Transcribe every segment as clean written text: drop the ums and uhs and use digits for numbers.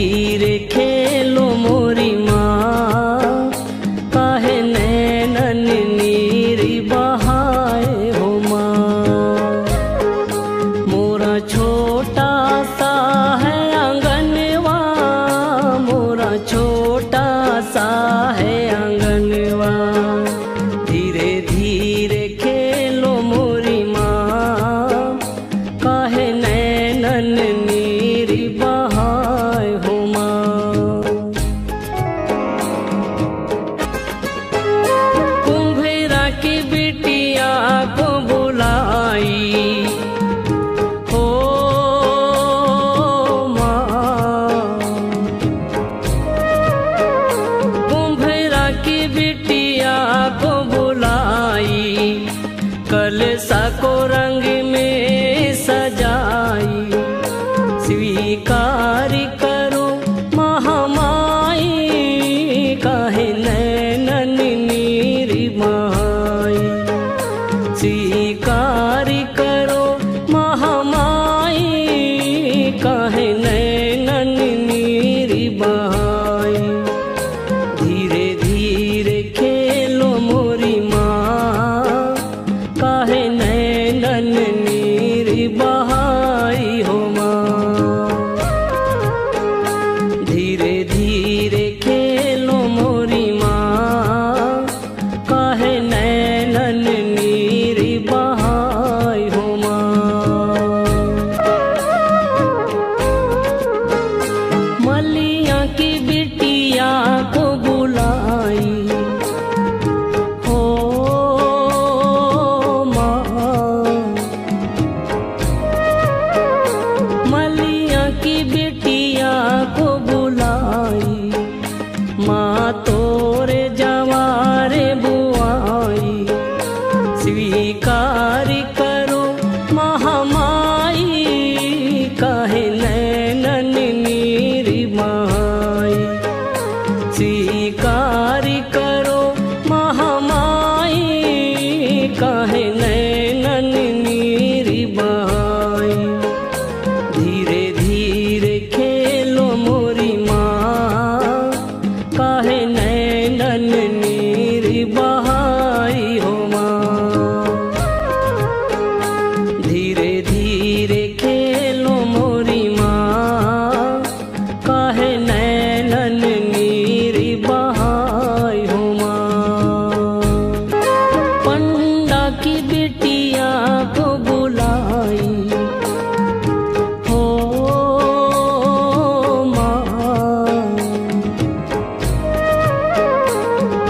धीरे खेलो मोरी माँ, काहे नैनन नीरी बहाए हो माँ। मोरा छोटा सा है आंगनवा, मोरा छोटा सा है आंगनवा। धीरे धीरे खेलो मोरी माँ, काहे नैनन नीरी बहाए हो माँ। कुम्भेरा की बिटिया को बुलाई हो माँ, कुम्भेरा की बिटिया को बुलाई, कलसा को रंग में सजाई। स्वीकार करो महामाई, काहे नैनन नीरी बहाई। स्वीकार करो महामाई, काहे नैनन नीरी बहाई। धीरे धीरे खेलो मोरी माँ, काहे नैनन नीरी बहाई हो माँ। धीरे धीरे खेलो मोरी माँ, काहे नैनन नीरी बहाई हो माँ। मलिया की बिटिया को बुलाई हो माँ, मलिया की बिटिया को बुलाई। माँ तोरे जवारे बुआई, स्वीकार करो महामाई, काहे नैनन नीरी बहाई। स्वीकार करो महामाई, काहे नैनन नीरी बहाई। धीरे धीरे खेलो मोरी माँ, काहे नैनन नीरी बहाई हो माँ। धीरे धीरे खेलो मोरी माँ, काहे नैनन नीरी बहाई हो माँ। पंडा की बिटिया को बुलाई हो माँ,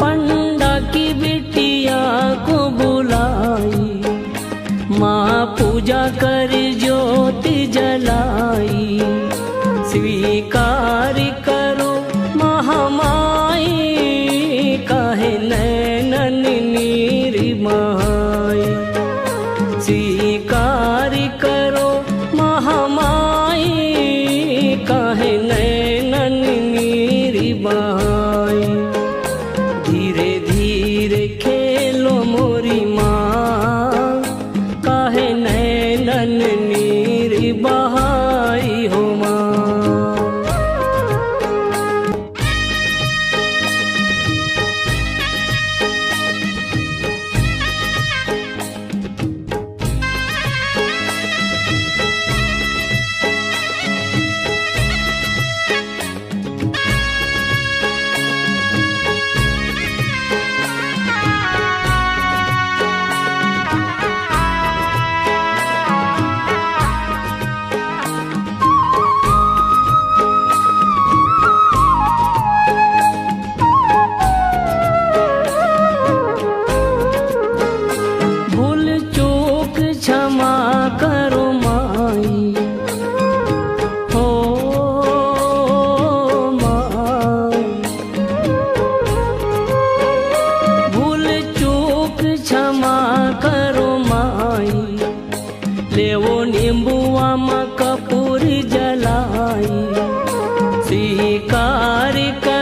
पंडा की बिटिया को बुलाई। माँ पूजा कर ज्योति जलाई, स्वीकार करो महामाई, काहे नैनन नीरी बहाई। स्वीकार करो महामाई, काहे नैनन नीरी बहाई। धीरे धीरे खेलो मोरी माँ, काहे नैनन नीरी बहाई हो माँ। भूल चूक क्षमा करो माई हो माँ। भूल चूक क्षमा करो माई, लेवो नींबुआ में कपूर जलाई। स्वीकार कर